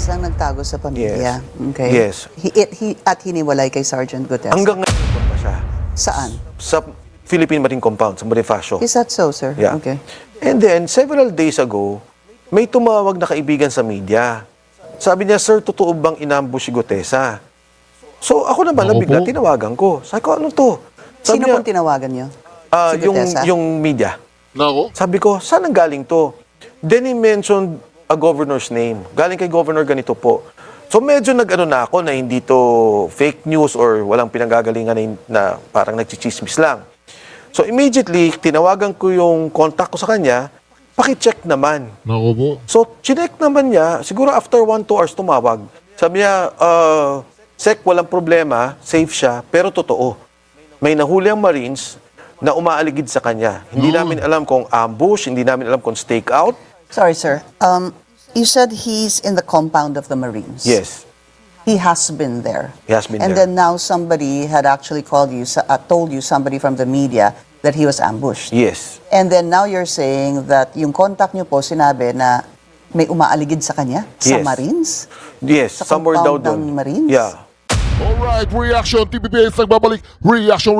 Gutesa ang nagtago sa pamilya. Okay. Yes. At hiniwalay kay Sergeant Gutesa. Hanggang ngayon pa siya. Saan? Sa Philippine Marine Compound, sa Bonifacio. Is that so, sir? Yeah. Okay. And then, several days ago, may tumawag na kaibigan sa media. Sabi niya, sir, totoo bang inambush si Gutesa? So, ako naman, nabigla, tinawagan ko. Sabi ko, ano to? Sabi Sino pong tinawagan niyo? Si Gutesa? yung media. Nako. Sabi ko, saan ang galing to? Then he mentioned a governor's name. Galing kay governor ganito po. So medyo nag-ano na ako na hindi to fake news or walang pinanggagalingan na parang nagchichismis lang. So immediately, tinawagan ko yung contact ko sa kanya, paki-check naman. Nako po. So, chinek naman niya, siguro after 1-2 hours tumawag. Sabi niya, Sec, walang problema, safe siya, pero totoo. May nahuli ang Marines na umaaligid sa kanya. Hindi namin alam kung ambush, hindi namin alam kung stakeout. Sorry, sir. You said he's in the compound of the Marines. Yes, He has been there. he has been And there. then now somebody had actually told you somebody from the media that he was ambushed. Yes. And then now you're saying that yung contact niyo po sinabi na may umaaligid sa kanya sa Yes. Marines? Yes, Sa somewhere daw compound ng doon. Marines? Yeah. Alright, reaction. TVPH nagbabalik. Reaction.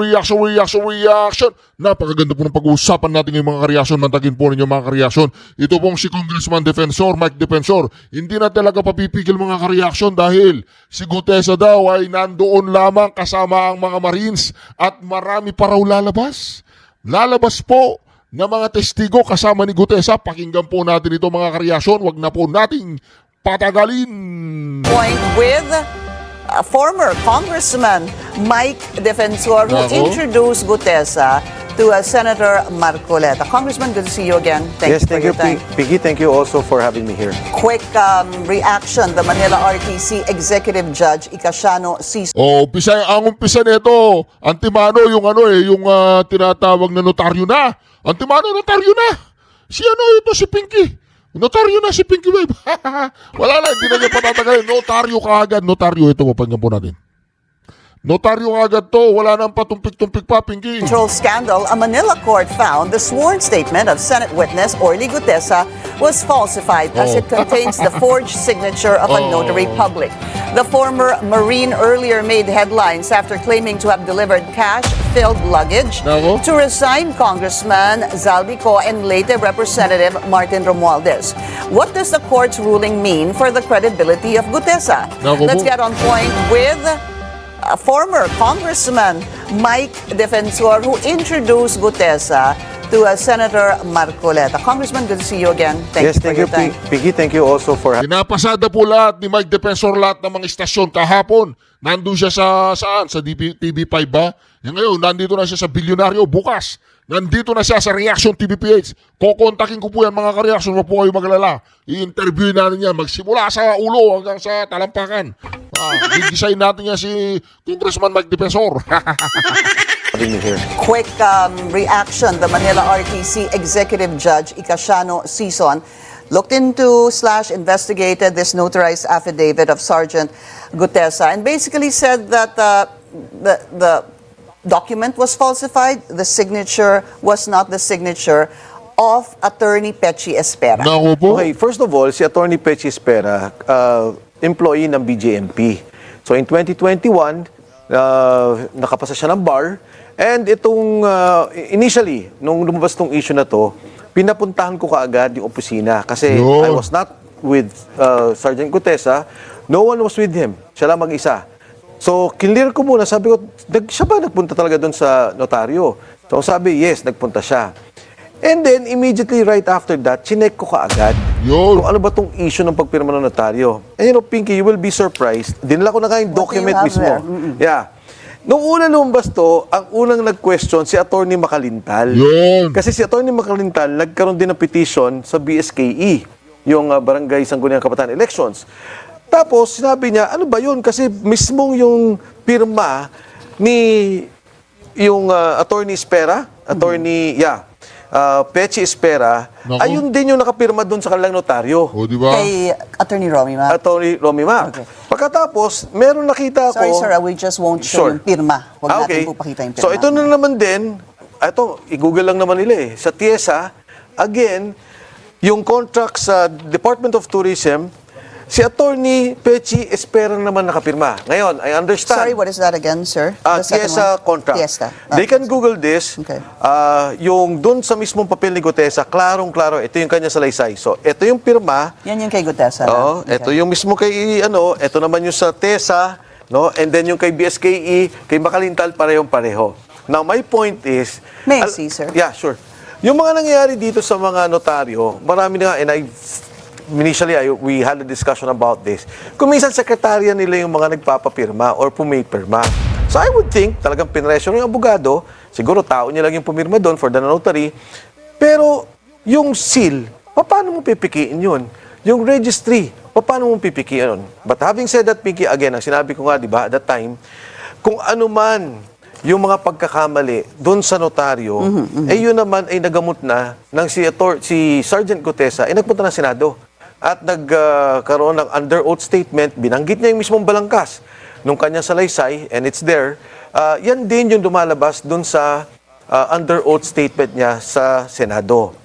Napakaganda po ng pag-uusapan natin yung mga kareaksyon. Mantagin po ninyo mga kareaksyon. Ito pong si Congressman Defensor, Mike Defensor. Hindi na talaga papipigil mga kareaksyon dahil si Gutesa daw ay nandoon lamang kasama ang mga Marines at marami pa raw lalabas. Lalabas po na mga testigo kasama ni Gutesa. Pakinggan po natin ito mga kareaksyon. Wag na po nating patagalin. Point with former Congressman Mike Defensor who Bravo. introduced Gutesa to Senator Marcoleta. Congressman, good to see you again. Thank Yes, you for thank your you, time. Piggy. Thank you also for having me here. Quick reaction, the Manila RTC Executive Judge Icasiano Cis. Ang umpisa nito, Antimano yung tinatawag na notaryo na. Antimano notaryo na. Si ito si Pinky. Notaryo na si Pinky Wave. Wala lang, hindi na niya patatagalin. Notaryo kaagad. Notaryo ito, mapanggan po natin. Notaryo kaagad to. Wala nang patumpik-tumpik pa, Pinky. Control scandal, a Manila court found the sworn statement of Senate witness Orly Gutesa was falsified as it contains the forged signature of a notary public. The former Marine earlier made headlines after claiming to have delivered cash-filled luggage Nako. to resigned Congressman Zaldico and later Representative Martin Romualdez. What does the court's ruling mean for the credibility of Gutesa? Nako Let's po. get on point with former Congressman Mike Defensor who introduced Gutesa to Senator Marcoleta. Congressman, good to see you again. Thank Yes, you for thank your you, time. Piggy. Thank you also for Pinapasada po lahat ni Mike Defensor lahat ng mga istasyon kahapon. Nandun siya sa saan? Sa TV5 ba? Ngayon, nandito na siya sa Bilyonaryo. Bukas, nandito na siya sa Reaction TVPH. Kokontakin ko po yan mga ka-reaction. Huwag po kayo maglala. I-interview natin yan. Magsimula sa ulo hanggang sa talampakan. Gigisayin natin yan si Congressman Mike Defensor. having me here. Quick reaction, the Manila RTC Executive Judge Icasiano Sison looked into / investigated this notarized affidavit of Sergeant Gutesa and basically said that the document was falsified. The signature was not the signature of Attorney Pechi Espera. Naku po. Okay, first of all, si Attorney Pechi Espera, employee ng BJMP. So in 2021, nakapasa siya ng bar. And itong, initially, nung lumabas tong issue na to, pinapuntahan ko kaagad yung opisina. Kasi Yun. I was not with Sergeant Gutesa. No one was with him. Siya lang mag-isa. So, kinlear ko muna. Sabi ko, siya ba nagpunta talaga doon sa notaryo? So, sabi, yes, nagpunta siya. And then, immediately right after that, chinek ko kaagad Yun. kung ano ba tong issue ng pagpirma ng notaryo. And Pinky, you will be surprised. Dinala ko na kayong What do you document have mismo. there? Yeah. Nung una lumabas to, ang unang nag-question si Attorney Makalintal. Yun. Kasi si Attorney Makalintal, nagkaroon din ng petition sa BSKE, yung Barangay Sangguniang Kabataan Elections. Tapos, sinabi niya, ano ba yun? Kasi mismong yung pirma ni yung Attorney Espera, Pechi Espera, Naku. ayun din yung nakapirma doon sa kanilang notaryo. O, di ba? Kay Attorney Romy, ma. Attorney Romy Mac. Okay. Pagkatapos, meron nakita ako... Sorry, sir, we just won't show Sure. yung pirma. Huwag Okay. natin po pakita yung pirma. So ito na naman din, ito, i-google lang naman nila eh. Sa TIESA, again, yung contract sa Department of Tourism Si Attorney Pechi Espera naman nakapirma. Ngayon, I understand. Sorry, what is that again, sir? The second Tiesa one? contract. Tiesa. They can Google this. Okay. Yung dun sa mismong papel ni Gutesa, klarong-klaro, ito yung kanya salaysay. So, ito yung pirma. Yan yung kay Gutesa. Oo, ito yung mismo kay, ito naman yung sa TESA, no? And then yung kay BSKE, kay Makalintal, parehong-pareho. Now, my point is... May I see, sir? Yeah, sure. Yung mga nangyayari dito sa mga notaryo, marami na, and initially, we had a discussion about this. Kung minsan, sekretarya nila yung mga nagpapapirma or pumipirma. So I would think, talagang pinressure yung abogado, siguro tao niya lang yung pumirma doon for the notary, pero yung seal, paano mo pipikiin yun? Yung registry, paano mo pipikiin yun? But having said that, Pinky, again, ang sinabi ko nga, di ba, at that time, kung ano man yung mga pagkakamali doon sa notaryo, yun naman ay nagamot na ng si Sergeant Gutesa, nagpunta ng Senado. At nagkaroon ng under oath statement, binanggit niya yung mismong balangkas nung kanyang salaysay, and it's there. Yan din yung lumalabas dun sa under oath statement niya sa Senado.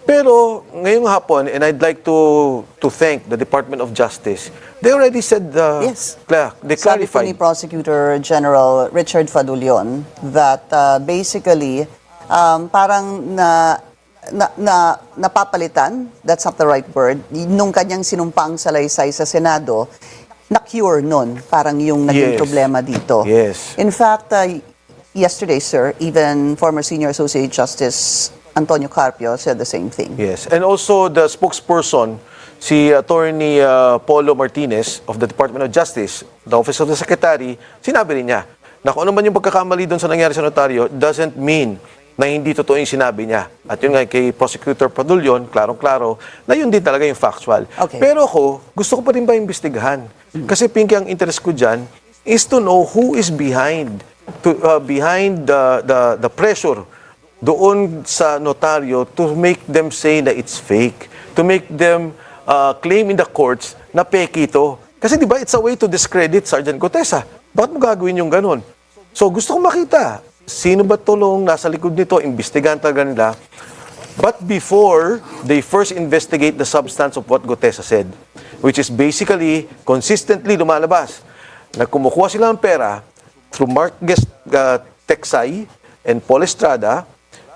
Pero ngayong hapon, and I'd like to thank the Department of Justice, they already said, Yes. They Sabi po clarified. ni Prosecutor General Richard Fadulion that basically parang napapalitan, that's not the right word, nung kanyang sinumpang salaysay sa Senado, na-cure nun, parang yung naging Yes. problema dito. Yes. In fact, yesterday, sir, even former Senior Associate Justice Antonio Carpio said the same thing. Yes. And also the spokesperson, si Attorney Polo Martinez of the Department of Justice, the Office of the Secretary, sinabi rin niya na kung ano man yung pagkakamali doon sa nangyari sa notaryo doesn't mean na hindi totoo yung sinabi niya. At yun nga kay Prosecutor Padulyon, klarong-klaro, na yun din talaga yung factual. Okay. Pero ako, gusto ko pa rin ba imbestigahan? Kasi Pinky, ang interest ko dyan is to know who is behind the pressure doon sa notaryo to make them say na it's fake, to make them claim in the courts na peke ito. Kasi di ba, it's a way to discredit Sergeant Gutesa. Bakit mo gagawin yung ganun? So gusto ko makita, sino ba tulong nasa likod nito, imbestigahan talaga nila. But before they first investigate the substance of what Gutesa said, which is basically consistently lumalabas na kumukuha sila ng pera through Mark Texay and Paul Estrada,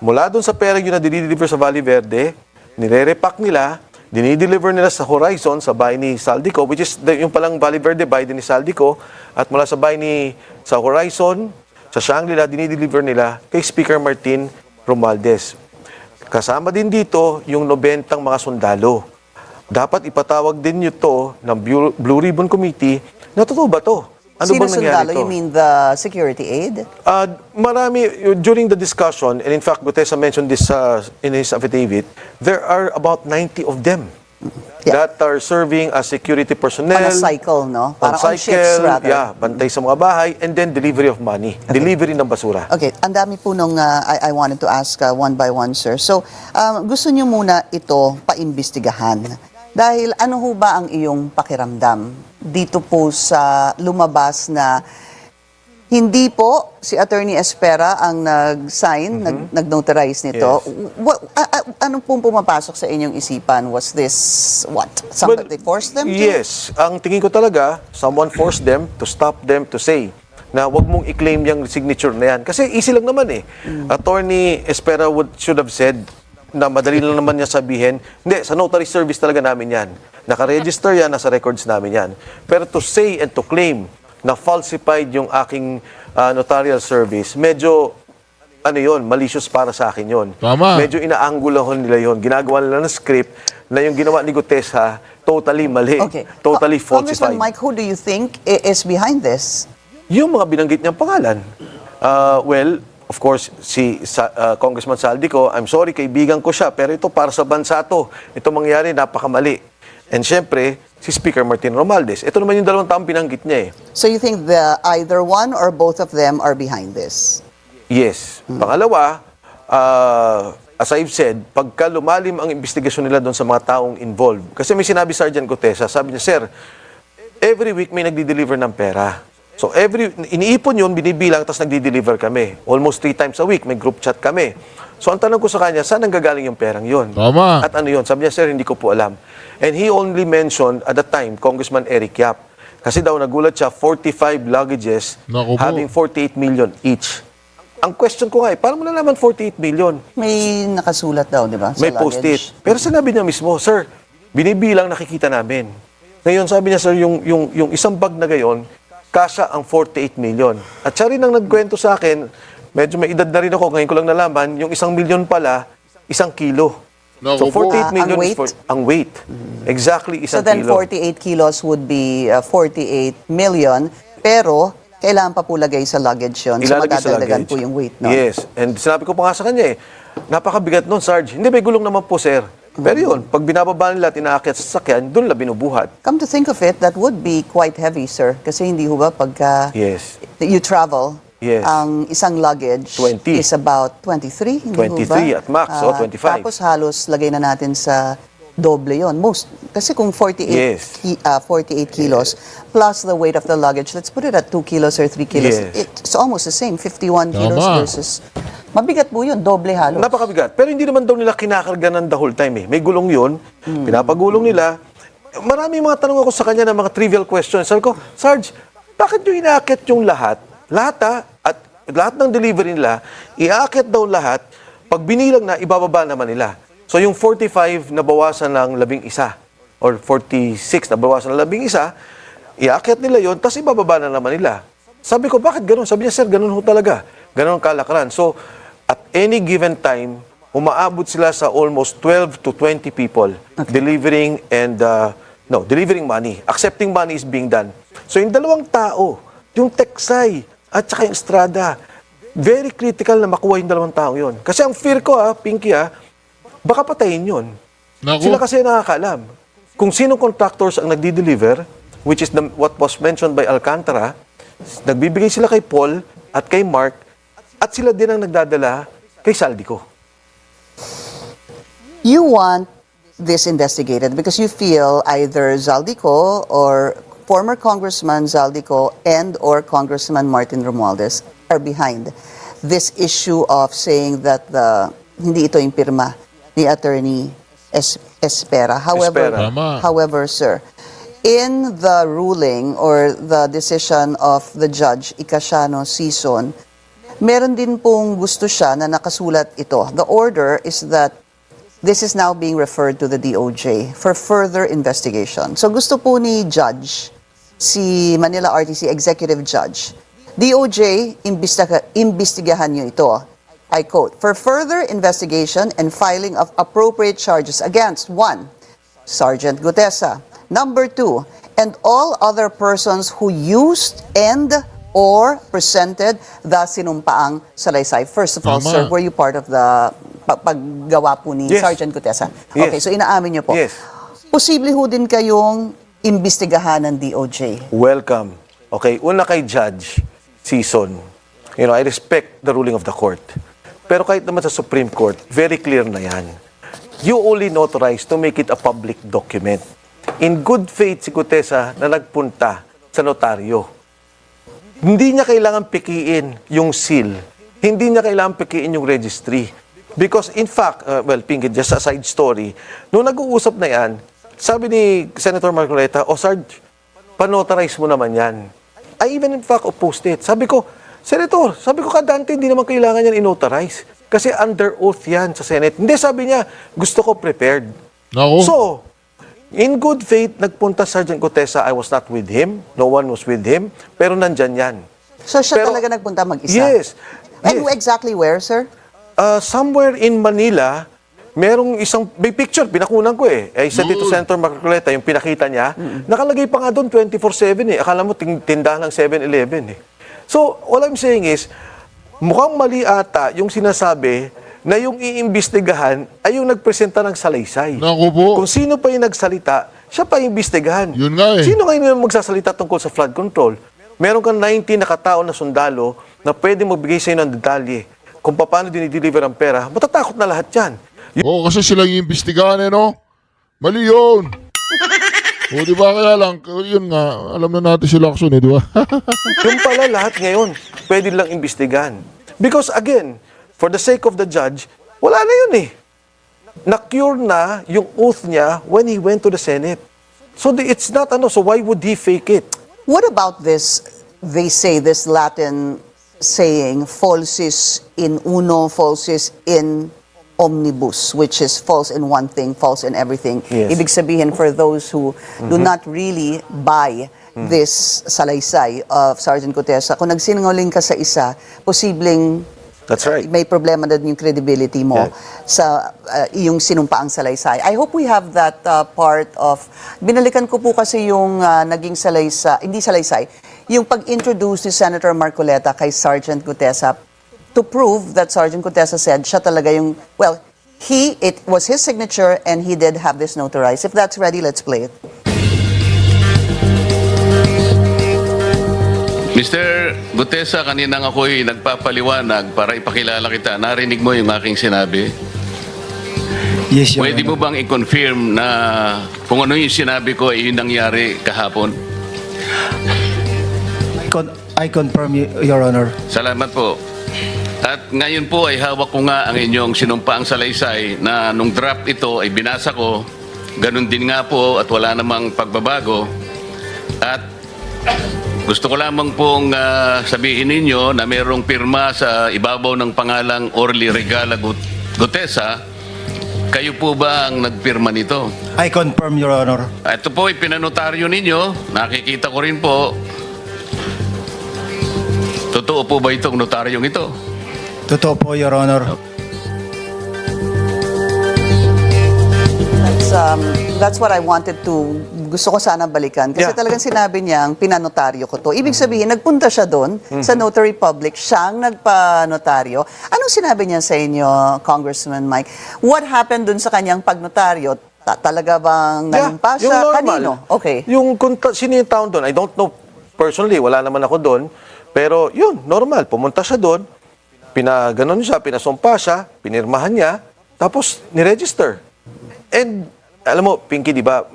mula doon sa pera yun na dinideliver sa Valley Verde, nire-repack nila, dinideliver nila sa Horizon, sa bahay ni Saldico, which is yung palang Valley Verde, bahay din ni Saldico, at mula sa bahay sa Horizon, sa Shangri-La, dinideliver nila kay Speaker Martin Romualdez. Kasama din dito yung 90 mga sundalo. Dapat ipatawag din nyo to ng Blue Ribbon Committee na totoo ba to? Ano Sino bang nangyari sundalo? to? You mean the security aid? Marami, during the discussion, and in fact, Gutesa mentioned this in his affidavit, there are about 90 of them Yeah. that are serving as security personnel. On a cycle, no? On Parang on shifts, cycle, rather. yeah, bantay sa mga bahay, and then delivery of money, delivery ng basura. Okay, ang dami po nung I wanted to ask one by one, sir. So, gusto niyo muna ito paimbestigahan. Dahil ano ho ba ang iyong pakiramdam dito po sa lumabas na hindi po si Attorney Espera ang nag-sign, nag-notarize nito? Anong pong pumapasok sa inyong isipan? Was this, what? Somebody forced them to? Yes. Ang tingin ko talaga, someone forced them to stop them to say na wag mong i-claim yung signature na yan. Kasi easy lang naman eh. Attorney Espera should have said na madali lang naman niya sabihin, hindi, sa notary service talaga namin yan. Naka-register yan, nasa records namin yan. Pero to say and to claim na falsified yung aking notarial service, medyo, malicious para sa akin yon. Tama. Medyo inaanggulahon nila yon. Ginagawa nila ng script na yung ginawa ni Gutesa, totally mali. Okay. Totally Congressman falsified. Mike, who do you think is behind this? Yung mga binanggit niyang pangalan. Well, of course, si Congressman Saldico, I'm sorry, kaibigan ko siya, pero ito para sa bansa to. Ito mangyari, napakamali. And syempre, si Speaker Martin Romualdez. Ito naman yung dalawang taong binanggit niya eh. So you think either one or both of them are behind this? Yes. Pangalawa, as I've said, pagka lumalim ang investigasyon nila doon sa mga taong involved, kasi may sinabi Sergeant Gutesa, sabi niya, Sir, every week may nagdi-deliver ng pera. So iniipon yun, binibilang, tapos nagdi-deliver kami. Almost 3 times a week, may group chat kami. So ang tanong ko sa kanya, saan ang gagaling yung perang yon? Tama. At ano yun? Sabi niya, sir, hindi ko po alam. And he only mentioned at the time, Congressman Eric Yap. Kasi daw nagulat siya, 45 luggages Naku po. having 48 million each. Ang question ko nga paano mo nalaman 48 million? May nakasulat daw, di ba? sa May luggage. post-it. Pero sinabi niya mismo, sir, binibilang nakikita namin. Ngayon, sabi niya, sir, yung isang bag na gayon, kasya ang 48 million. At siya rin ang nagkwento sa akin, medyo may edad na rin ako, ngayon ko lang nalaman, yung 1 million pala, 1 kilo. Naku So, po. 48 million ang is ang weight. Exactly, 1 So then kilo. 48 kilos would be 48 million, pero kailangan pa po lagay sa luggage yun. So Ilalagay sa madadagdagan luggage. po yung weight, no? Yes. And sinabi ko pa nga sa kanya napakabigat nun, Sarge. Hindi, may gulong naman po, sir. Pero yun, pag binababa nila, tinaakyat sa sasakyan, doon nila binubuhat. Come to think of it, that would be quite heavy, sir. Kasi hindi ho ba pagka Yes. you travel, Yes. ang isang luggage 20. is about 23, hindi ho ba? 23 at max, o 25. Tapos halos lagay na natin sa doble yon. Kasi kung 48, Yes. 48 kilos plus the weight of the luggage, let's put it at 2 kilos or 3 kilos. Yes. It's almost the same, 51 kilos Tama. versus... Mabigat po yun, doble halos. Napakabigat. Pero hindi naman daw nila kinakarga ng the whole time eh. May gulong yun, pinapagulong nila. Marami mga tanong ako sa kanya ng mga trivial questions. Sabi ko, Sarge, bakit nyo inaakit yung lahat? Lahat at lahat ng delivery nila, iaakit daw lahat, pag binilang na, ibababa naman nila. So yung 45 na bawasan ng 11 or 46 na bawasan ng 11, iaakit nila yon, tapos ibababa na naman nila. Sabi ko, bakit ganun? Sabi niya, sir, ganun ho talaga. Ganun ang kalakaran. So, at any given time, umaabot sila sa almost 12 to 20 people delivering delivering money. Accepting money is being done. So, yung dalawang tao, yung Teksay at saka yung Estrada, very critical na makuha yung dalawang tao yon. Kasi ang fear ko, Pinky, baka patayin yun. Naku. Sila kasi nakakaalam. Kung sino contractors ang nagdi-deliver, which is what was mentioned by Alcantara, nagbibigay sila kay Paul at kay Mark, at sila din ang nagdadala kay Saldico. You want this investigated because you feel either Zaldico or former Congressman Zaldico and or Congressman Martin Romualdez are behind this issue of saying that hindi ito yung pirma ni Attorney Espera. Espera. Tama. However, sir, in the ruling or the decision of the judge, Icasiano Sison, meron din pong gusto siya na nakasulat ito. The order is that this is now being referred to the DOJ for further investigation. So gusto po ni Judge, si Manila RTC Executive Judge, DOJ, imbestigahan niyo ito. I quote, for further investigation and filing of appropriate charges against 1. Sergeant Gutesa. Number 2, and all other persons who used and or presented the sinumpaang salaysay. First of all, Tama. sir, were you part of the paggawa po ni Yes. Sergeant Gutesa? Yes. Okay, so inaamin niyo po. Yes. Posible ho din kayong imbestigahan ng DOJ. Welcome. Okay, una kay Judge Season. I respect the ruling of the court. Pero kahit naman sa Supreme Court, very clear na yan. You only notarize to make it a public document. In good faith si Gutesa na nagpunta sa notaryo. Hindi niya kailangan pikiin yung seal. Hindi niya kailangan pikiin yung registry. Because in fact, Pinky, just a side story, nung nag-uusap na yan, sabi ni Senator Marcoleta, Sarge, panotarize mo naman yan. I even in fact opposed it. Sabi ko, Senator, kadante hindi naman kailangan yan inotarize. Kasi under oath yan sa Senate. Hindi, sabi niya, gusto ko prepared. Naku. So, in good faith, nagpunta Sergeant Gutesa. I was not with him. No one was with him. Pero nandyan yan. So siya Pero- talaga nagpunta mag-isa? Yes. And Yes. exactly where, sir? Somewhere in Manila, may picture, pinakunan ko eh. I sent it to Senator Marcoleta, yung pinakita niya. Nakalagay pa nga doon 24/7 eh. Akala mo tindahan ng 7-Eleven eh. So, all I'm saying is, mukhang mali ata yung sinasabi na yung iimbestigahan ay yung nagpresenta ng salaysay. Naku po. Kung sino pa yung nagsalita, siya pa yung imbestigahan. Yun nga eh. Sino ngayon yung magsasalita tungkol sa flood control? Meron kang 19 na katao na sundalo na pwede magbigay sa ng detalye. Kung paano dinideliver ang pera, matatakot na lahat yan. Oo, kasi sila yung imbestigahan no? Mali yun. O, di ba kaya lang, yun nga, alam na natin sila action di ba? Yung pala lahat ngayon, pwede lang imbestigahan. Because again, for the sake of the judge, Wala na yun eh. Na-cure na yung oath niya when he went to the Senate. So it's not ano, so why would he fake it? What about this, they say, this Latin saying, falsis in uno, falsis in omnibus, which is false in one thing, false in everything. Yes. Ibig sabihin, for those who do not really buy this salaysay of Sergeant Gutesa, kung nagsinungaling ka sa isa, posibleng That's right. may problema na din yung credibility mo Yeah. sa iyong sinumpaang salaysay. I hope we have that part of, binalikan ko po kasi yung naging salaysay, hindi salaysay, yung pag-introduce ni Senator Marcoleta kay Sergeant Gutesa to prove that Sergeant Gutesa said siya talaga yung, well, it was his signature and he did have this notarized. If that's ready, let's play it. Mr. Gutesa, kanina nga ako'y nagpapaliwanag para ipakilala kita. Narinig mo yung aking sinabi? Yes, Your Pwede mo Honor. bang i-confirm na kung ano yung sinabi ko ay yung nangyari kahapon? I confirm, Your Honor. Salamat po. At ngayon po ay hawak ko nga ang inyong sinumpaang salaysay na nung draft ito ay binasa ko. Ganun din nga po at wala namang pagbabago. At gusto ko lamang pong sabihin ninyo na mayroong pirma sa ibabaw ng pangalang Orly Regala Gutesa. Kayo po ba ang nagpirma nito? I confirm, Your Honor. Ito po ay pinanotaryo ninyo. Nakikita ko rin po. Totoo po ba itong notaryong ito? Totoo po, Your Honor. That's what I wanted to, gusto ko sana balikan. Kasi Yeah. talagang sinabi niyang pinanotaryo ko to. Ibig sabihin, nagpunta siya doon sa notary public, siyang nagpanotaryo. Anong sinabi niya sa inyo, Congressman Mike? What happened doon sa kanyang pagnotaryo? Talaga bang nanumpa yung siya? normal. Kanino? Okay. Yung sino yung town doon, I don't know personally, wala naman ako doon. Pero yun, normal. Pumunta siya doon, pinaganon siya, pinasumpa siya, pinirmahan niya, tapos niregister. And alam mo, Pinky, di ba,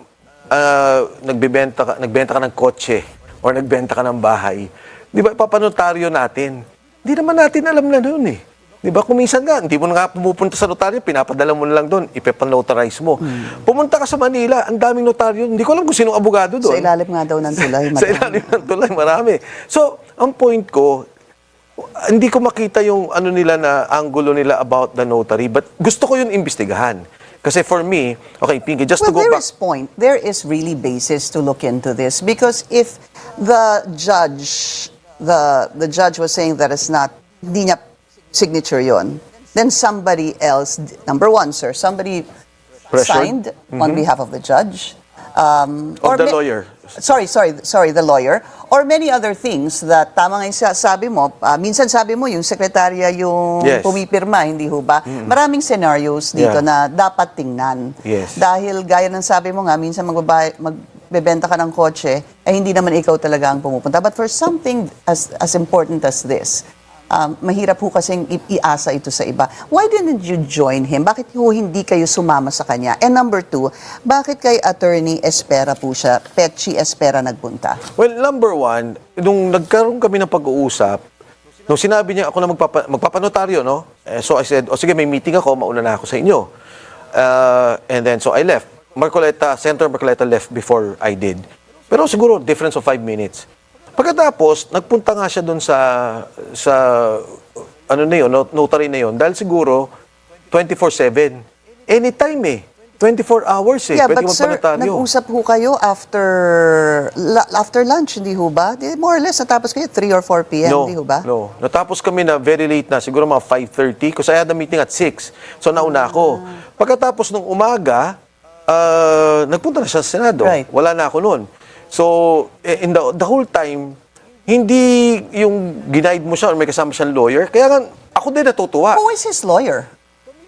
nagbenta ka ng kotse or nagbenta ka ng bahay. Di ba, ipapanotaryo natin. Hindi naman natin alam na doon eh. Di ba, kung minsan nga, hindi mo na nga pumupunta sa notaryo, pinapadala mo na lang doon, ipapanotarize mo. Pumunta ka sa Manila, ang daming notaryo, hindi ko alam kung sinong abogado doon. Sa ilalim nga daw ng tulay. Sa ilalim ng tulay, marami. So, ang point ko, hindi ko makita yung ano nila na angulo nila about the notary, but gusto ko yun imbestigahan. Kasi for me, okay, Pinky, just to go Well, back. there is really basis to look into this because if the judge was saying that it's not, hindi niya signature yon, then somebody else, number one, sir, somebody Pressured? signed on behalf of the judge. Of the lawyer. Sorry, the lawyer. Or many other things that tama nga yung sabi mo, minsan sabi mo yung sekretarya yung Yes. pumipirma, hindi ho ba? Maraming scenarios dito Yeah. na dapat tingnan. Yes. Dahil gaya ng sabi mo nga, minsan magbebenta ka ng kotse, eh hindi naman ikaw talaga ang pumupunta. But for something as important as this, mahirap ho kasing iasa ito sa iba. Why didn't you join him? Bakit ho hindi kayo sumama sa kanya? And number two, bakit kay Attorney Espera po siya, Petchi Espera nagpunta? Well, number one, nung nagkaroon kami ng pag-uusap, nung sinabi niya ako na magpapanotaryo, no? So I said, sige, may meeting ako, mauna na ako sa inyo. And then, so I left. Senator Marcoleta left before I did. Pero siguro, difference of 5 minutes. Pagkatapos, nagpunta nga siya doon sa ano na yun, notary na yun, dahil siguro 24/7. Anytime eh. 24 hours eh. Yeah, Pwede but sir, magpanotaryo. nag-usap ho kayo after lunch, hindi ho ba? More or less, natapos kayo 3 or 4 p.m., hindi ho ba? No. Natapos kami na very late na, siguro mga 5:30 kasi I had a meeting at 6. So nauna ako. Pagkatapos ng umaga, nagpunta na siya sa Senado. Right. Wala na ako noon. So, in the whole time, hindi yung ginaid mo siya or may kasama siyang lawyer. Kaya nga, ako din natutuwa. Who is his lawyer?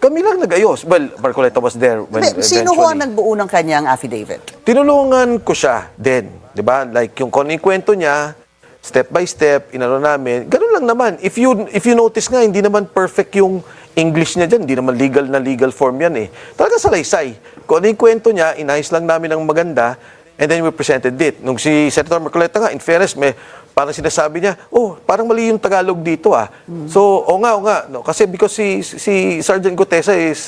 Kami lang nag-ayos. Well, Marcoleta was there when Sino ho ang eventually. nagbuo ng kanyang affidavit? Tinulungan ko siya din. Di ba? Like, yung kung ano yung kwento niya, step by step, inano namin. Ganun lang naman. If you notice nga, hindi naman perfect yung English niya dyan. Hindi naman legal form yan eh. Talaga salaysay. Kung ano yung kwento niya, inayos lang namin ng maganda. And then we presented it. Nung si Senator Marcoleta nga, in fairness, parang sinasabi niya, parang mali yung Tagalog dito ah. So, o nga. No? Kasi because si Sergeant Gutesa is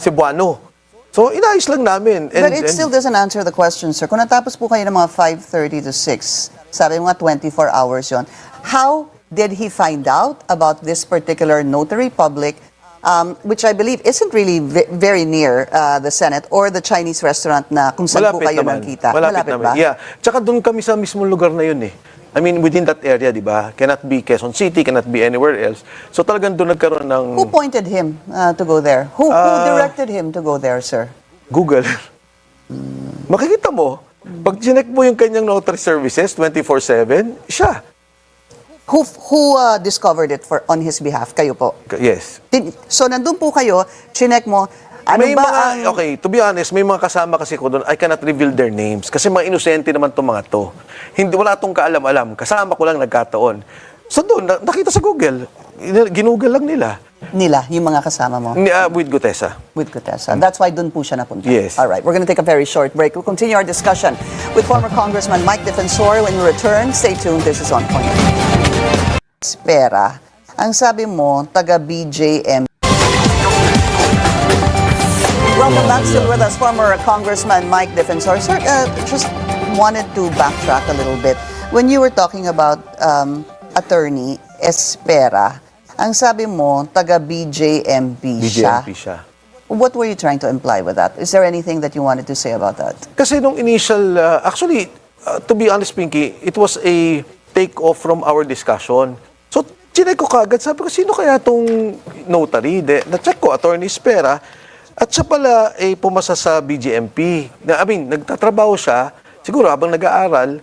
Cebuano. So, inayos lang namin. But it still doesn't answer the question, sir. Kung natapos po kayo ng mga 5:30 to 6, sabi mo nga 24 hours yon. How did he find out about this particular notary public, which I believe isn't really very near the Senate or the Chinese restaurant na kung saan po kayo nagkita? Malapit naman. ba? Yeah. Tsaka doon kami sa mismong lugar na yun eh. I mean, within that area, di ba? Cannot be Quezon City, cannot be anywhere else. So talagang doon nagkaroon ng Who pointed him to go there? Who directed him to go there, sir? Google. Makikita mo, pag chinek mo yung kanyang notary services 24/7, siya. Who discovered it on his behalf? Kayo po. Yes. So nandun po kayo, chinek mo, ano May ba mga, ang... okay, to be honest, may mga kasama kasi ko doon, I cannot reveal their names. Kasi mga inosente naman itong mga to. Hindi, wala itong kaalam-alam. Kasama ko lang nagkataon. So doon, nakita sa Google. Ginoogle lang nila. Nila, yung mga kasama mo? With Gutesa. With Gutesa. That's why dun po siya napunta. Yes. All right, we're going to take a very short break. We'll continue our discussion with former Congressman Mike Defensor. When we return, stay tuned. This is On Point. Espera. Ang sabi mo, taga BJM. Welcome back. Still with us, former Congressman Mike Defensor. Sir, just wanted to backtrack a little bit. When you were talking about Attorney Espera, ang sabi mo, taga BJMP siya. BJMP siya. What were you trying to imply with that? Is there anything that you wanted to say about that? Kasi nung initial, actually, to be honest, Pinky, it was a take-off from our discussion. So, chinek ko kagad, sabi ko, sino kaya itong notary? Na-check ko, Attorney Espera, at siya pala ay pumasa sa BJMP. Nagtatrabaho siya, siguro habang nag-aaral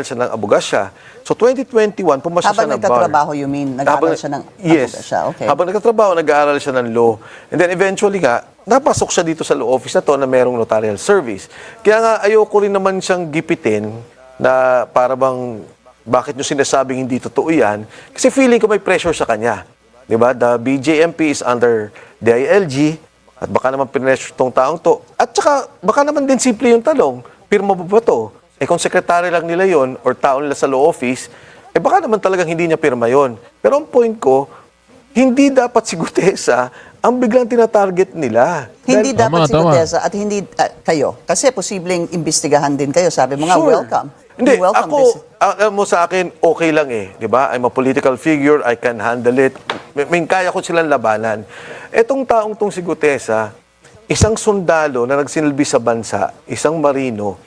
siya ng abogasya. So 2021, pumasa siya ng bar. Habang nagtatrabaho, you mean? Nag-aaral siya ng Yes. abogasya? Okay. Habang nagtatrabaho, nag-aaral siya ng law. And then eventually nga, napasok siya dito sa law office na to na merong notarial service. Kaya nga, ayoko rin naman siyang gipitin na para bang, bakit nyo sinasabing hindi totoo yan? Kasi feeling ko may pressure sa kanya. Diba? The BJMP is under DILG. At baka naman pinressure tong taong to. At saka, baka naman din simple yung talong, pirma ba to? Kung sekretary lang nila yon or tao nila sa law office, baka naman talagang hindi niya pirma yon. Pero ang point ko, hindi dapat si Gutesa ang biglang tinatarget nila. Hindi dapat si Tama. Gutesa at hindi kayo. Kasi posibleng imbestigahan din kayo. Sabi mo nga, Sure. welcome. Hindi, Welcome ako, alam mo sa akin, okay lang eh. Di ba? I'm a political figure, I can handle it. Kaya ko silang labanan. Etong taong tong si Gutesa, isang sundalo na nagsilbi sa bansa, isang marino,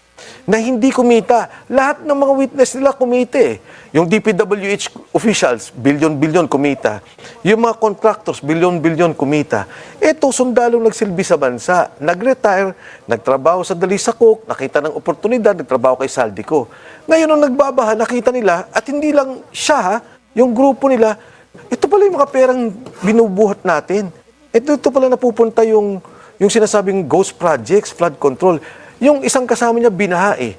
na hindi kumita. Lahat ng mga witness nila kumita eh. Yung DPWH officials, bilyon-bilyon kumita. Yung mga contractors, bilyon-bilyon kumita. Ito, sundalong nagsilbi sa bansa, nag-retire, nagtrabaho sa Dalisakok, nakita ng oportunidad, nagtrabaho kay Saldico. Ngayon, nung nagbabaha, nakita nila, at hindi lang siya, yung grupo nila, ito pala yung mga perang binubuhat natin. Ito pala napupunta yung sinasabing ghost projects, flood control. Yung isang kasama niya, binaha eh.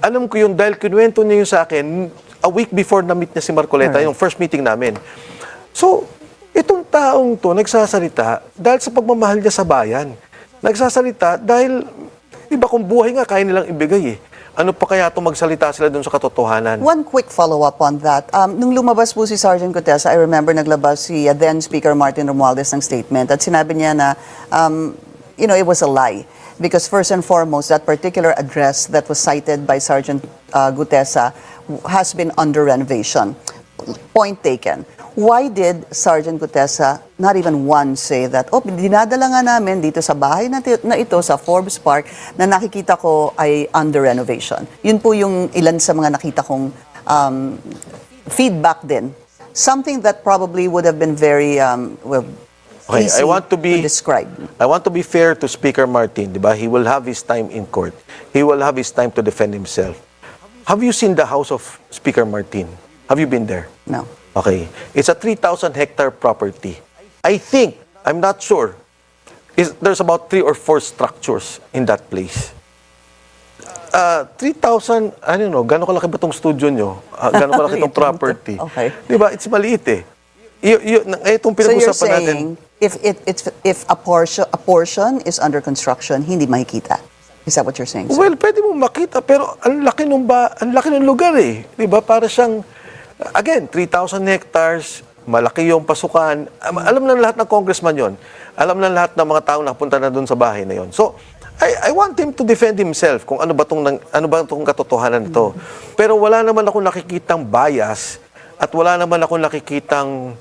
Alam ko yun dahil kinuwento niya yun sa akin a week before na-meet niya si Marcoleta, yung first meeting namin. So, itong taong to nagsasalita dahil sa pagmamahal niya sa bayan. Nagsasalita dahil, iba kung buhay nga, kaya nilang ibigay eh. Ano pa kaya itong magsalita sila dun sa katotohanan? One quick follow-up on that. Nung lumabas po si Sergeant Gutesa, I remember naglabas si then Speaker Martin Romualdez ng statement at sinabi niya na, it was a lie. Because first and foremost, that particular address that was cited by Sergeant Gutesa has been under renovation. Point taken. Why did Sergeant Gutesa not even once say that, dinadala nga namin dito sa bahay na ito sa Forbes Park na nakikita ko ay under renovation. Yun po yung ilan sa mga nakita kong feedback din. Something that probably would have been very Okay, easy I want to describe. I want to be fair to Speaker Martin, di ba? He will have his time in court. He will have his time to defend himself. Have you seen the house of Speaker Martin? Have you been there? No. Okay. It's a 3,000-hectare property. I think, I'm not sure, there's about 3 or 4 structures in that place. 3,000, I don't know, gano'ng kalaki ba itong studio nyo? Gano'ng kalaki itong property? Okay. Di ba? It's maliit eh. Itong So you're pinag-usapan natin. saying if a portion is under construction, hindi makikita? Is that what you're saying, sir? Well, pwede mo makita, pero ang laki ng lugar eh. 'Di ba? Para siyang, again, 3,000 hectares, malaki yung pasukan. Alam na lahat ng congressman yon. Alam na lahat ng mga taong napunta na doon sa bahay na yon. So, I want him to defend himself kung ano ba tong katotohanan nito. Pero wala naman ako nakikitang bias at wala naman ako nakikitang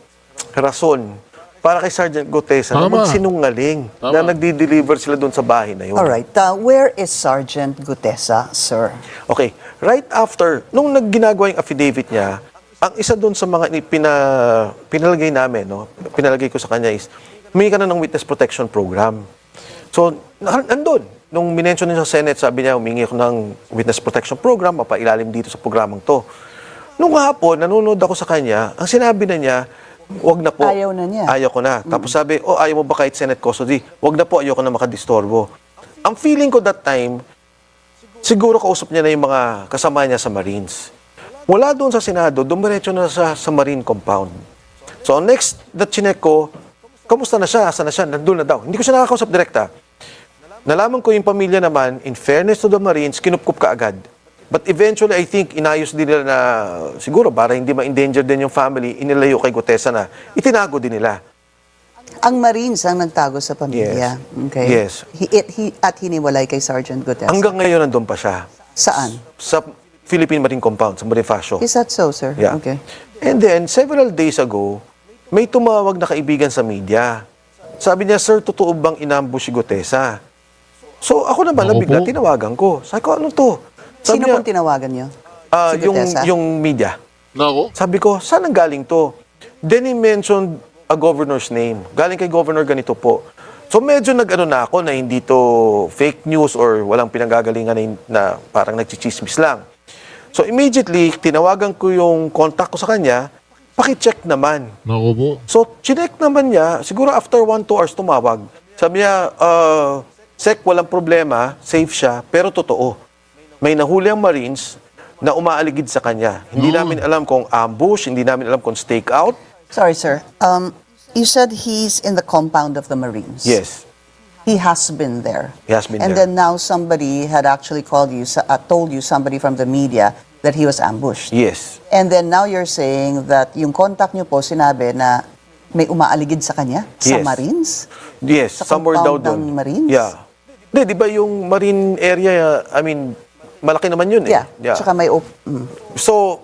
rason para kay Sergeant Gutesa na Tama. magsinungaling na nagdi-deliver sila doon sa bahay na yun. All right. Where is Sergeant Gutesa, sir? Okay, right after, nung nagginagawa yung affidavit niya, ang isa doon sa mga pinalagay namin, no, pinalagay ko sa kanya is, humingi ka na ng witness protection program. So, nandun. Nung minention niya sa Senate, sabi niya, humingi ako ng witness protection program, mapailalim dito sa programang to. Nung hapon, nanonood ako sa kanya, ang sinabi na niya, wag na po. Ayaw na niya. Ayaw ko na. Tapos sabi, ayaw mo ba kahit Senate custody? Wag na po, ayaw ko na makadistorbo. Ang feeling ko that time, siguro kausap niya na yung mga kasama niya sa Marines. Wala doon sa Senado, dumiretso na sa Marine compound. So next na chinek ko, kamusta na siya? Asa na siya? Nandun na daw. Hindi ko siya nakakausap direkta. Nalaman ko yung pamilya naman, in fairness to the Marines, kinupkup ka agad. But eventually, I think, inayos din nila na, siguro, para hindi ma-endanger din yung family, inilayo kay Gutesa na, itinago din nila. Ang Marines ang nagtago sa pamilya. Yes. Okay. Yes. At hiniwalay kay Sergeant Gutesa. Hanggang ngayon, nandun pa siya. Saan? Sa Philippine Marine Compound, sa Bonifacio. Is that so, sir? Yeah. Okay. And then, several days ago, may tumawag na kaibigan sa media. Sabi niya, sir, totoo bang inambush si Gutesa? So, ako naman, Ako nabigla, po. tinawagan ko. Sabi ko, ano to? Sino Sabi pong tinawagan niyo? Si yung, Gutesa? yung media. Nako. Sabi ko, saan ang galing to? Then he mentioned a governor's name. Galing kay governor ganito po. So medyo nag-ano na ako na hindi to fake news or walang pinanggagalingan na parang nagchichismis lang. So immediately, tinawagan ko yung contact ko sa kanya, paki-check naman. Nako po. So, chinek naman niya, siguro after 1-2 hours tumawag. Sabi niya, Sec, walang problema, safe siya, pero totoo. May nahuli ang Marines na umaaligid sa kanya. Hindi namin alam kung ambush, hindi namin alam kung stakeout. Sorry, sir. You said he's in the compound of the Marines. Yes, He has been there. he has been And there. then now somebody had actually told you somebody from the media that he was ambushed. Yes. And then now you're saying that yung contact niyo po sinabi na may umaaligid sa kanya sa Yes. Marines? Yes, Sa somewhere daw compound doon. ng Marines? Yeah. Di ba yung Marine area, I mean, malaki naman yun eh. Yeah. Tsaka may So,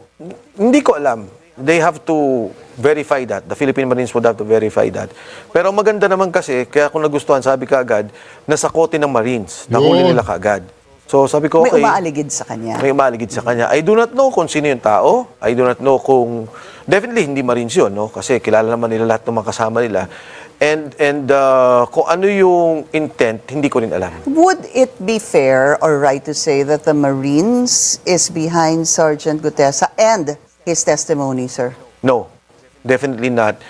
hindi ko alam. They have to verify that. The Philippine Marines would have to verify that. Pero maganda naman kasi, kaya kung nagustuhan, sabi ka agad, nasa kote ng Marines. Nahuli Yun. nila kaagad. So, sabi ko, may okay. umaaligid sa kanya. May umaligid sa kanya. I do not know kung sino yung tao. I do not know kung... Definitely, hindi Marines yun, no? Kasi kilala naman nila lahat ng mga kasama nila. And kung ano yung intent, hindi ko rin alam. Would it be fair or right to say that the Marines is behind Sergeant Gutesa and his testimony, sir? No, definitely not.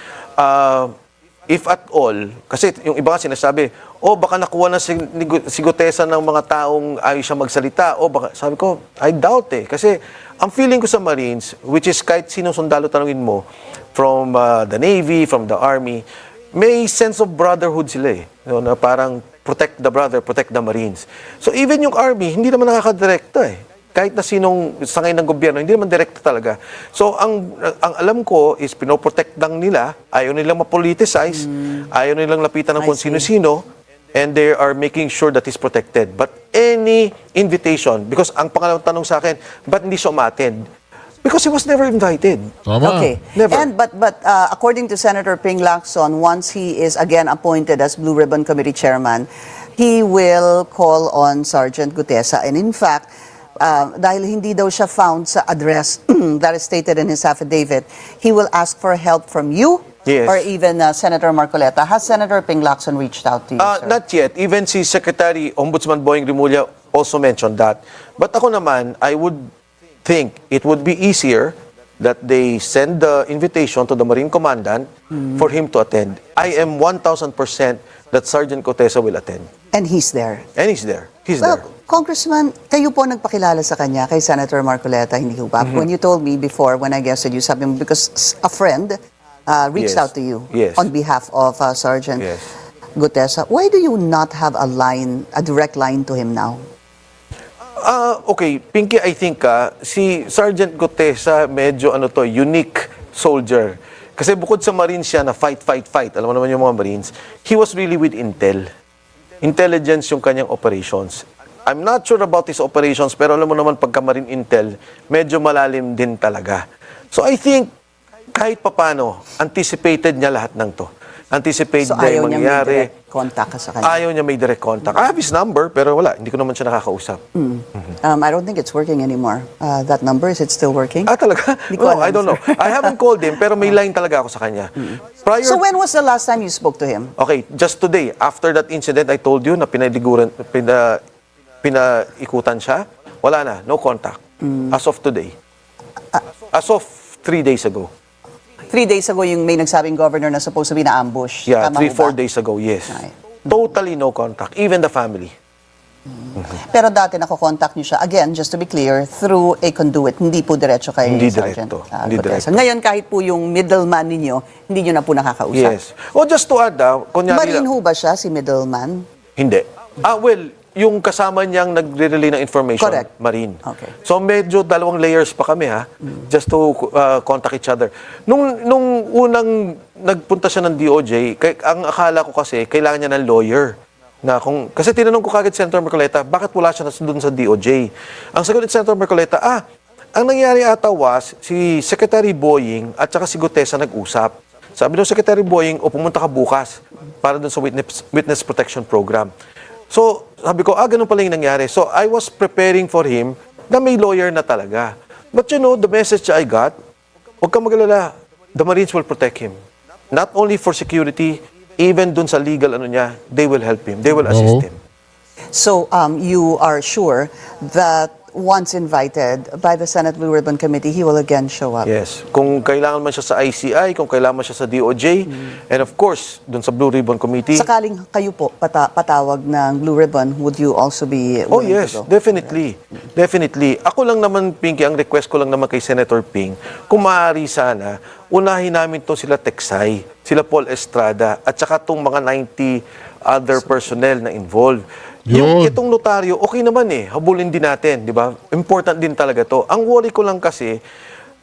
If at all, kasi yung iba nga sinasabi, baka nakuha na si Gutesa ng mga taong ayaw siya magsalita. Baka, sabi ko, I doubt eh. Kasi ang feeling ko sa Marines, which is kahit sinong sundalo tanungin mo, from the Navy, from the Army, may sense of brotherhood sila eh. Na parang protect the brother, protect the Marines. So even yung Army, hindi naman nakakadirekta eh. Kahit na sinong sangay ng gobyerno, hindi naman direkta talaga. So, ang alam ko is pinoprotect lang nila, ayaw nilang mapoliticize, ayaw nilang lapitan ng kung sino-sino, and they are making sure that he's protected. But any invitation, because ang pangalawang tanong sa akin, ba't hindi siya umattend? Because he was never invited. Tama. Okay. Never. And but according to Senator Ping Lacson, once he is again appointed as Blue Ribbon Committee Chairman, he will call on Sergeant Gutesa. And in fact, dahil hindi daw siya found sa address that is stated in his affidavit, he will ask for help from you Yes. or even Senator Marcoleta. Has Senator Ping Lacson reached out to you, sir? Not yet. Even si Secretary Ombudsman Boying Rimulya also mentioned that. But ako naman, I would think it would be easier that they send the invitation to the Marine Commandant for him to attend. I am 1,000% that Sergeant Gutesa will attend. And he's there. And he's there. He's Well, there. Congressman, kayo po nagpakilala sa kanya kay Senator Marcoleta, hindi ho ba? When you told me before, when I guested you, sabi mo, because a friend reached Yes. out to you Yes. on behalf of Sergeant Yes. Gutesa. Why do you not have a direct line to him now? Okay, Pinky, I think si Sergeant Gutesa medyo unique soldier. Kasi bukod sa Marines siya na fight. Alam mo naman yung mga Marines. He was really with Intel. Intelligence yung kanyang operations. I'm not sure about his operations, pero alam mo naman pagka Marine Intel, medyo malalim din talaga. So I think, kahit papano, anticipated niya lahat ng to. Anticipated So niya ayaw yung niya may mangyari. direct contact ka sa kanya? Ayaw niya may direct contact. I have his number, pero wala. Hindi ko naman siya nakakausap. I don't think it's working anymore. That number, is it still working? Talaga? Hindi ko No, alam, I don't know. sir. I haven't called him, pero may line talaga ako sa kanya. Prior, So when was the last time you spoke to him? okay, just today, after that incident, I told you na pinaikutan siya. Wala na, no contact. As of today. As of 3 days ago. 3 days ago yung may nagsabing governor na supposed to be na-ambush. Yeah, Tama ho 3-4 ba? days ago, yes. Right. Totally no contact, even the family. Pero dati nakokontakt niyo siya, again, just to be clear, through a conduit. Hindi po diretso kay Hindi Sergeant diretto. Gutesa. Hindi diretto. Ngayon, kahit po yung middleman ninyo, hindi niyo na po nakakausap. Yes. O just to add, kunyari Marine lang, ho ba siya, si middleman? hindi. Well, yung kasama niyang nagre-relay ng information, Correct. Marine. Okay. So medyo 2 layers pa kami just to contact each other. Nung unang nagpunta siya ng DOJ, ang akala ko kasi kailangan niya ng lawyer. Kasi tinanong ko kagad Senator Marcoleta, bakit wala siya doon sa DOJ? Ang sagot ni Senator Marcoleta, ang nangyari ata was, si Secretary Boying at saka si Gutesa nag-usap. Sabi ng Secretary Boying, pumunta ka bukas para doon sa Witness Protection Program. So, sabi ko, ganun pala yung nangyari. So, I was preparing for him na may lawyer na talaga. But the message I got, huwag kang mag-alala, the Marines will protect him. Not only for security, even dun sa legal niya, they will help him. They will assist him. So, you are sure that once invited by the Senate Blue Ribbon Committee, he will again show up? Yes. Kung kailangan man siya sa ICI, kung kailangan man siya sa DOJ, and of course, dun sa Blue Ribbon Committee. Sakaling kayo po patawag ng Blue Ribbon, would you also be Oh willing yes, to go? definitely. Definitely. Ako lang naman, Pinky, ang request ko lang naman kay Senator Ping, kung maaari sana, unahin namin to sila Teksay, sila Paul Estrada, at saka tong mga 90 other personnel na involved. Yung Yun. itong notaryo, okay naman habulin din natin, di ba? Important din talaga to. Ang worry ko lang kasi,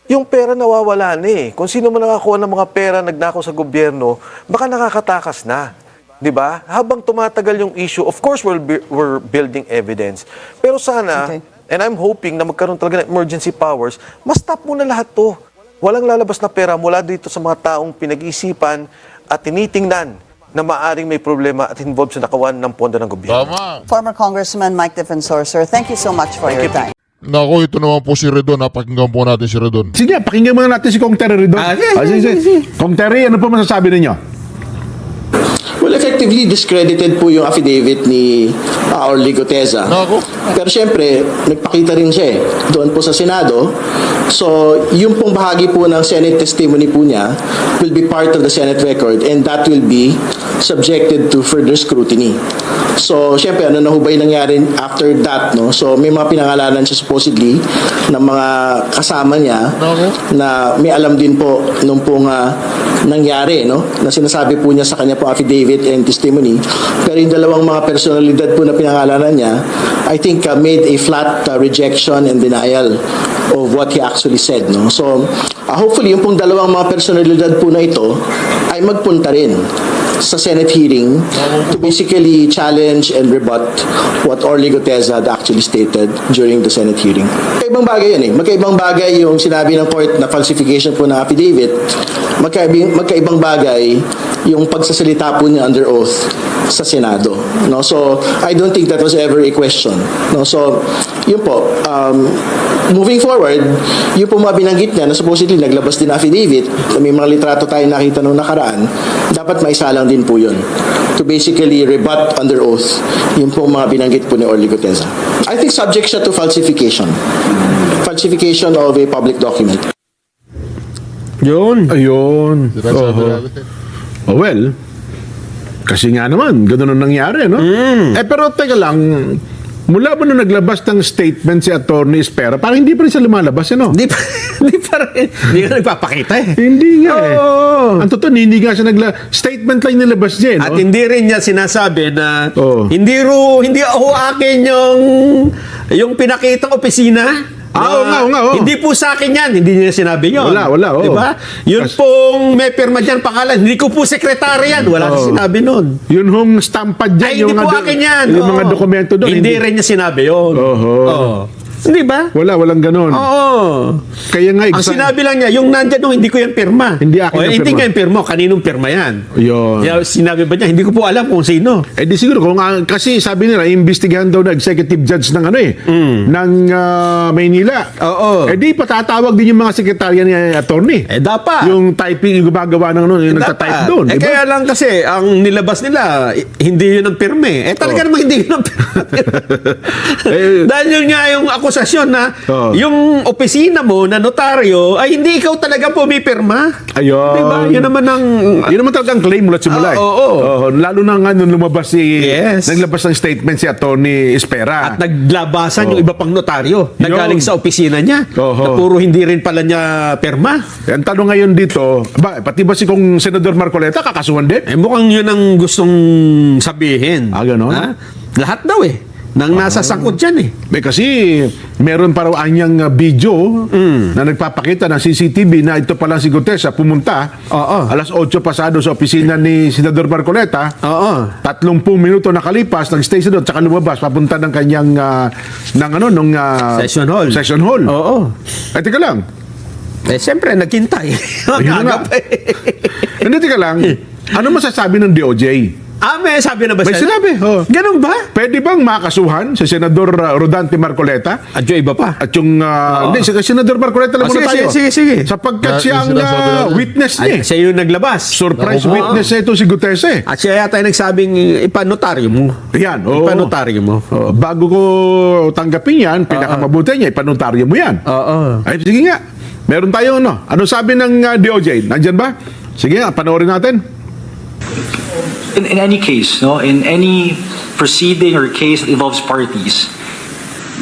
yung pera nawawala na Kung sino man nakakuha ng mga pera, nagnakaw sa gobyerno, baka nakakatakas na. Di ba? Habang tumatagal yung issue, of course, we're building evidence. Pero sana, Okay. and I'm hoping na magkaroon talaga ng emergency powers, mas stop muna lahat to. Walang lalabas na pera mula dito sa mga taong pinag-iisipan at tinitingnan na maaring may problema at involved sa nakawan ng pondo ng gobyerno. Tama. Former Congressman Mike Defensor, sir, thank you so much for your time. Nako, ito naman po si Redon. Pakinggan po natin si Redon. Sige, pakinggan muna natin si Kong Terry rin doon. Sige. Kong Terry, ano po masasabi ninyo? Well, effectively discredited po yung affidavit ni Orly Gutesa. Nako. Pero siyempre, nagpakita rin siya doon po sa Senado. So, yung pong bahagi po ng Senate testimony po niya will be part of the Senate record and that will be subjected to further scrutiny. So, siyempre, ano na ho ba yung nangyari after that, no? So, may mga pinangalanan siya supposedly ng mga kasama niya na may alam din po nung pong nangyari, no? Na sinasabi po niya sa kanya po affidavit and testimony. Pero yung dalawang mga personalidad po na pinangalanan niya, I think made a flat rejection and denial of what he actually said, no? So, hopefully, yung pong dalawang mga personalidad po na ito ay magpunta rin sa Senate hearing to basically challenge and rebut what Orly Gutesa had actually stated during the Senate hearing. Magkaibang bagay yan Magkaibang bagay yung sinabi ng court na falsification po ng affidavit. Magkaibang bagay yung pagsasalita po niya under oath sa Senado. No? So, I don't think that was ever a question. No? So, yun po. Moving forward, yung po mga binanggit niya na supposedly naglabas din affidavit, may mga litrato tayo nakita nung nakaraan, dapat maisalang din po yun to basically rebut under oath yung po mga binanggit po ni Orly Gutesa. I think subject siya to falsification. Falsification of a public document. Yun. Ayun. Sinasabi natin. Well, kasi nga naman, ganun ang nangyari, no? Pero teka lang, Mula ba nung naglabas ng statement si Attorney Espera, parang hindi pa rin siya lumalabas, ano? Hindi pa, hindi ka nagpapakita eh. Hindi nga eh. Oo. Ang totoo, hindi nga siya statement lang nilabas niya, eh, no? At hindi rin niya sinasabi na Oo. hindi ako akin yung pinakitang opisina. Oo na nga, oo. Hindi po sa akin yan. Hindi niya sinabi yun. Wala, oo. Diba? Yun pong may pirma dyan pangalan. Hindi ko po sekretary yan. Wala Oo. siya sinabi nun. Yun hong stampad dyan. Ay, hindi po akin yan. Yung mga Oo. dokumento doon. Hindi rin niya sinabi yun. Oho. Oo. Hindi ba? Walang ganon. Oo. Kaya nga, Ang sinabi lang niya, yung nandyan nung hindi ko yan pirma. Hindi akin yung Hindi pirma. nga yung pirma. Kaninong pirma yan? Yun. Kaya sinabi ba niya, hindi ko po alam kung sino. Eh di siguro kung kasi sabi nila imbestigahan daw na executive judge ng ng Maynila. Oo. Eh di patatawag din yung mga sekretarya ni attorney. Dapat. Yung typing yung gumagawa ng yung nagta-type doon, di ba? Kaya lang kasi, ang nilabas nila, hindi yun ang pirme. Talaga namang hindi yun ang pirme. Dahil yun nga yung akusasyon na Oo. yung opisina mo na notaryo ay hindi ikaw talaga pumipirma. Ayun. Diba? Yun naman ang... Yun naman talagang claim mula simula. Oo. Lalo na nga nung lumabas Yes. naglabas ng statement si attorney Espera. At naglabasan yung iba pang notaryo na Yun. galing sa opisina niya Oo. na puro hindi rin pala niya pirma. Ang tanong ngayon dito, pati ba si kung Senador Marcoleta kakasuhan din? Mukhang yun ang gustong sabihin. Ganon? Lahat daw nang nasa sangkot dyan Kasi meron pa raw anyang video na nagpapakita ng CCTV na ito pala si Gutesa pumunta Oo. alas 8 pasado sa opisina ni Senador Marcoleta. Oo. 30 minuto nakalipas, nag-stay siya doon, tsaka lumabas, papunta ng kanyang Session hall. Session hall. Oo. Ay, teka lang. Siyempre, naghintay. Ayun nga. Hindi, teka lang. Ano masasabi ng DOJ? May sabi na ba May siya? sinabi. Oh. Ganun ba? Pwede bang makasuhan si Senador Rodante Marcoleta? At yung iba pa? At yung, hindi, si Senador Marcoleta lang muna tayo. Sige. Sapagkat Ah, siya ang yung sinasabi natin. witness niya. At siya yung naglabas. Surprise Ako po. witness niya ito si Gutesa. At siya yata yung nagsabing ipanotaryo mo. Yan, oo. Ipanotaryo mo. Oo. Bago ko tanggapin yan, pinakamabuti niya, ipanotaryo mo yan. Oo. Ay, sige nga. Meron tayo, ano? Ano sabi ng DOJ? Nandyan ba? Sige nga, panoorin natin. In any case, no, in any proceeding or case that involves parties,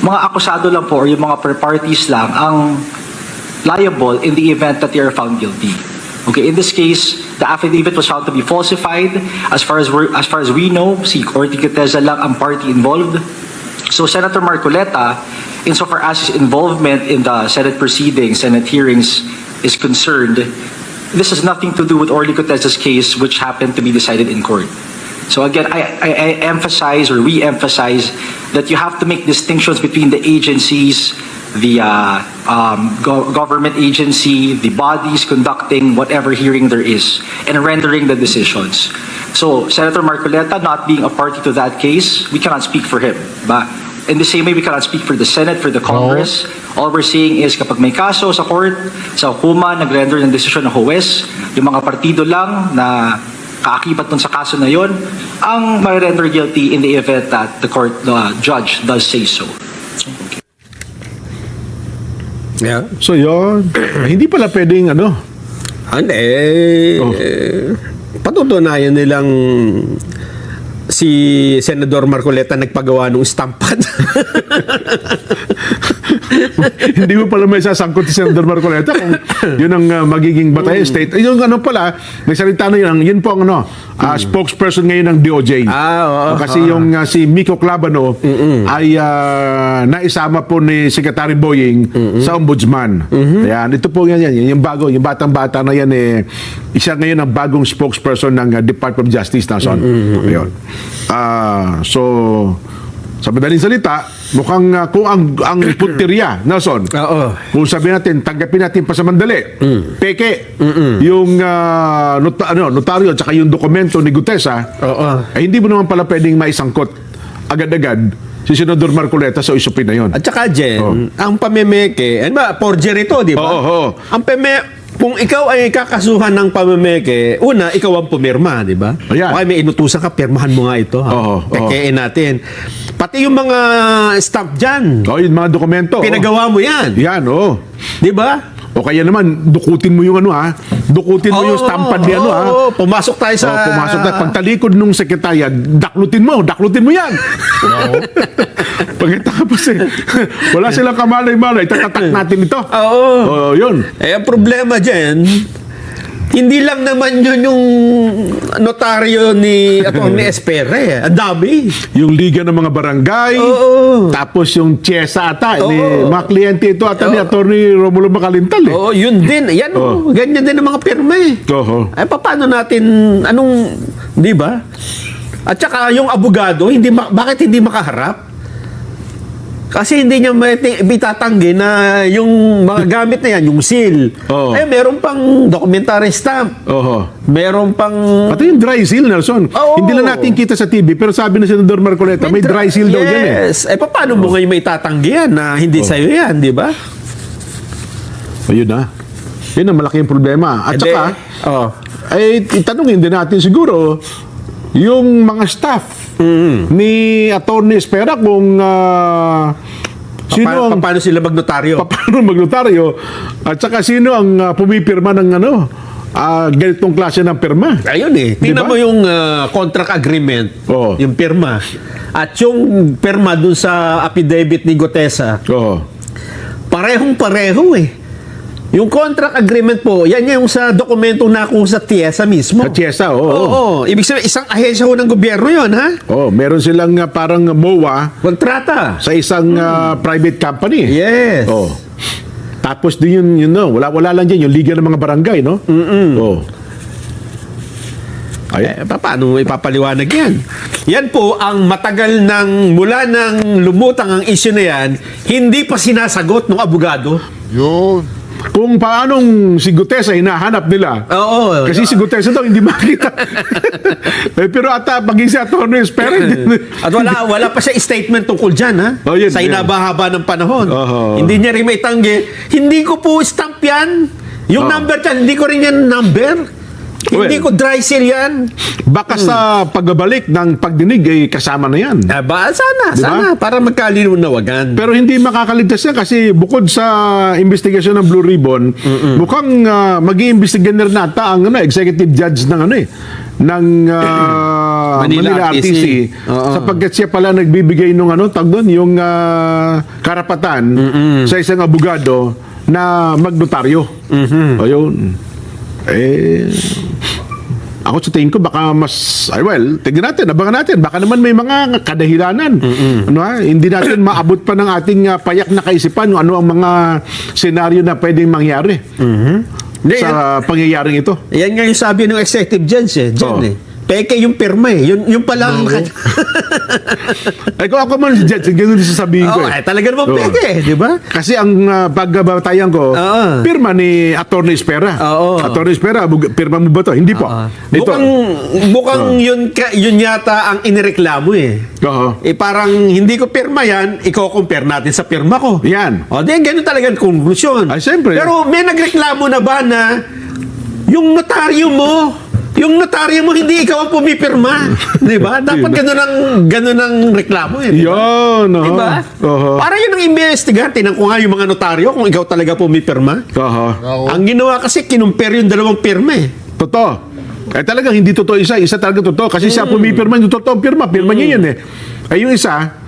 mga akusado lang po or yung mga parties lang ang liable in the event that they are found guilty. Okay, in this case, the affidavit was found to be falsified. As far as we know, si Corte Gutesa lang ang party involved. So Senator Marcoleta, insofar as his involvement in the Senate proceedings, Senate hearings is concerned, this has nothing to do with Orly Gutesa's case, which happened to be decided in court. So again, I emphasize or re-emphasize that you have to make distinctions between the agencies, the government agency, the bodies conducting whatever hearing there is, and rendering the decisions. So Senator Marcoleta, not being a party to that case, we cannot speak for him. But in the same way, we cannot speak for the Senate, for the Congress. All we're saying is kapag may kaso sa court, sa hukuman, nag-render ng desisyon ng huwes, yung mga partido lang na kaakibat dun sa kaso na yon, ang ma-render guilty in the event that the court judge does say so. Yeah. So, yun. Hindi pala pwedeng, Patutunayan nilang si Senador Marcoleta nagpagawa ng stampad. hindi mo pala may sasangkot si Senador Marcoleta kung yun ang magiging batay state. Yung pala, nagsalita na yun po ang spokesperson ngayon ng DOJ. Oo. Kasi yung si Miko Clabano ay naisama po ni Secretary Boying sa ombudsman. Ayan, ito po yan, yung bago, yung batang-bata na yan isa ngayon ang bagong spokesperson ng Department of Justice Nason. Ayun. So, sa madaling salita, mukhang kung ang punteriya, Nelson, kung sabihin natin, tanggapin natin pa sa mandali, peke, yung notaryo at saka yung dokumento ni Gutesa, ay hindi mo naman pala pwedeng maisangkot agad-agad si Senador Marcoleta sa usapin na yun. At saka, Jen, ang pamemeke, forgery to, di ba? Oo. Ang kung ikaw ay kakasuhan ng pamemeke, una, ikaw ang pumirma, di ba? Ayan. Okay, may inutusan ka, pirmahan mo nga ito. Oo. Pekein natin. Pati yung mga stamp dyan, Yung mga dokumento. pinagawa mo yan. Yan, Di ba? O kaya naman, dukutin mo yung ano ha. Dukutin mo yung stampad ni ano ha. Oo, pumasok tayo sa... Pumasok na. Pagtalikod nung sekretarya, daklutin mo yan. Pagkatapos wala silang kamalay-malay, tatatak natin ito. Oo. Yun. Ang problema dyan, hindi lang naman yun yung notaryo ni Atty. Espere. Ang dami. Yung Liga ng mga Barangay, Oo. tapos yung Chesa ata, Oo. ni mga kliyente ito ata ni Atty. Romulo Macalintal eh. Oo, yun din. Yan, ganyan din ang mga pirma eh. Oho. Ay, paano natin, di ba? At saka yung abogado, bakit hindi makaharap? Kasi hindi niya itatanggi na yung mga gamit na yan, yung seal. Oo. Meron pang documentary stamp. Oho. Meron pang... Pati yung dry seal, Nelson. Oo. Hindi lang natin kita sa TV, pero sabi ng Senador Marcoleta, may dry seal daw yan eh. Yes. Paano mo ngayon may itatanggi yan na hindi sa'yo yan, di ba? Ayun na. Yun ang malaking problema. At saka, itanungin din natin siguro, yung mga staff ni Atty. Espera kung sino ang Paano sila magnotaryo? paano magnotaryo at saka sino ang pumipirma ng ganitong klase ng pirma. Ayun eh. Tingnan Diba? mo yung contract agreement, Oo. yung pirma. At yung pirma dun sa affidavit ni Gutesa, Oo. parehong-pareho eh. Yung contract agreement po, yan yung sa dokumentong nakuha sa TIESA mismo. Sa Chesa, oo. Oo. Ibig sabihin, isang ahensya ho ng gobyerno yun, ha? Oh, meron silang parang MOA Kontrata. sa isang private company. Yes. Oh. Tapos din yun no, wala lang diyan yung Liga ng mga Barangay, no? Oh. Paano mo ipapaliwanag yan? Yan po ang matagal mula nang lumutang ang issue na yan, hindi pa sinasagot ng abogado. Yun. Kung paanong si Gutesa hinahanap nila. Oo. Kasi si Gutesa daw hindi makita. Pero ata paging si Atty. Espera. At wala pa siya statement tungkol dyan, ha? Oh, yun, sa yun. inabahaba ng panahon. Oho. Hindi niya rin may tanggi. Hindi ko po stamp yan. Yung number dyan, hindi ko rin yan number. Hindi ko dry seal yan. Baka sa pagbabalik ng pagdinig ay kasama na yan. Sana, Diba? sana. Para magkalinawagan. Pero hindi makakaligtas yan kasi bukod sa investigasyon ng Blue Ribbon, mukhang mag-iimbestigan na rin nata ang executive judge ng ng Manila RTC. Sapagkat siya pala nagbibigay nung yung karapatan sa isang abogado na magnotaryo. Ayun. Ako sa tingin ko baka mas tignan natin, abangan natin, baka naman may mga kadahilanan. Hindi natin maabot pa ng ating payak na kaisipan ano ang mga senaryo na pwedeng mangyari sa pangyayaring ito. Yan nga yung sabi ng executive judge Peke yung pirma Yung pala ang... Ay, kung ako man si Judge, ganun din sasabihin ko talaga naman peke, di ba? Kasi ang pagbabatayan ko, pirma ni Atty. Espera. Atty. Espera, pirma mo ba to? Hindi po. Mukhang yun yata ang inireklamo Oo. parang hindi ko pirma yan, i-compare natin sa pirma ko. Yan. Ganun talaga ang konklusyon. Ay, siyempre. Pero may nagreklamo na ba na yung notaryo mo hindi ikaw ang pumipirma. Di ba? Dapat ganun ang reklamo Yun. Di ba? Para yun ang imbestigahan. Tinan ko nga yung mga notaryo kung ikaw talaga pumipirma. Ang ginawa kasi, kinumpare yung dalawang pirma Totoo. Talagang hindi totoo isa talaga totoo. Kasi siya pumipirma, yung totoo pirma niya yan Ay yung isa,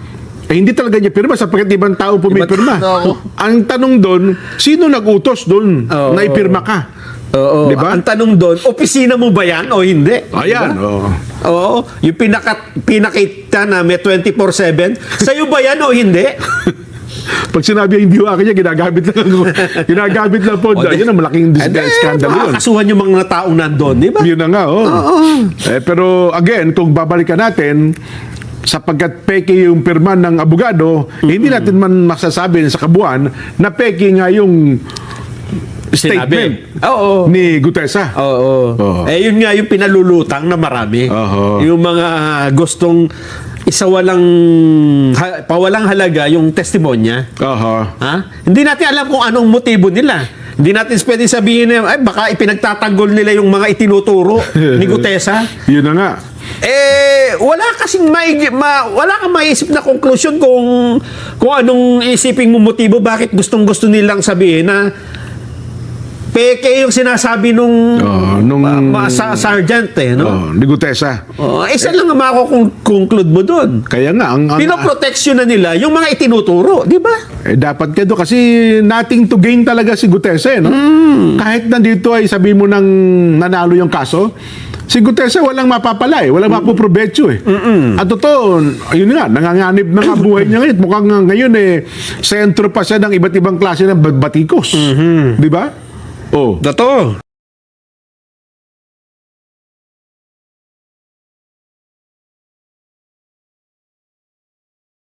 hindi talaga niya pirma sapagkat ibang tao pumipirma. Ang tanong doon, sino nag-utos doon na ipirma ka? Oo. Diba? Ang tanong doon, opisina mo ba yan o hindi? Ayan. Diba? Oo. Yung pinakita na may 24/7, sa'yo ba yan o hindi? Pag sinabi hindi akin niya, ginagamit lang po. Yun ang malaking scandal yun. Makakasuhan yung mga taong nandun, di ba? Yun na nga, pero again, kung babalikan natin, sapagkat peke yung pirma ng abogado, hindi natin man masasabi sa kabuuan na peke nga yung statement ni Gutesa. Yun nga yung pinalulutang na marami. Yung mga gustong pawalang halaga yung testimonya. Hindi natin alam kung anong motibo nila. Hindi natin pwedeng sabihin na baka ipinagtatanggol nila yung mga itinuturo ni Gutesa. Yun na nga. Wala kasing wala kang maiisip na konklusyon kung anong isipin mo motibo bakit gustong-gusto nilang sabihin na peke yung sinasabi nung, sergeant no? Ni Gutesa. Isa lang ang mako-conclude mo doon. Kaya nga, Pinoproteksyon na nila yung mga itinuturo, di ba? dapat ka doon kasi nothing to gain talaga si Gutesa, no? Kahit nandito ay sabi mo nang nanalo yung kaso, si Gutesa walang mapapala walang mapoprovecho At totoo, ayun nga, nanganganib na nga buhay niya ngayon. Mukhang ngayon sentro pa siya ng iba't ibang klase ng batikos. Di ba? Totoo.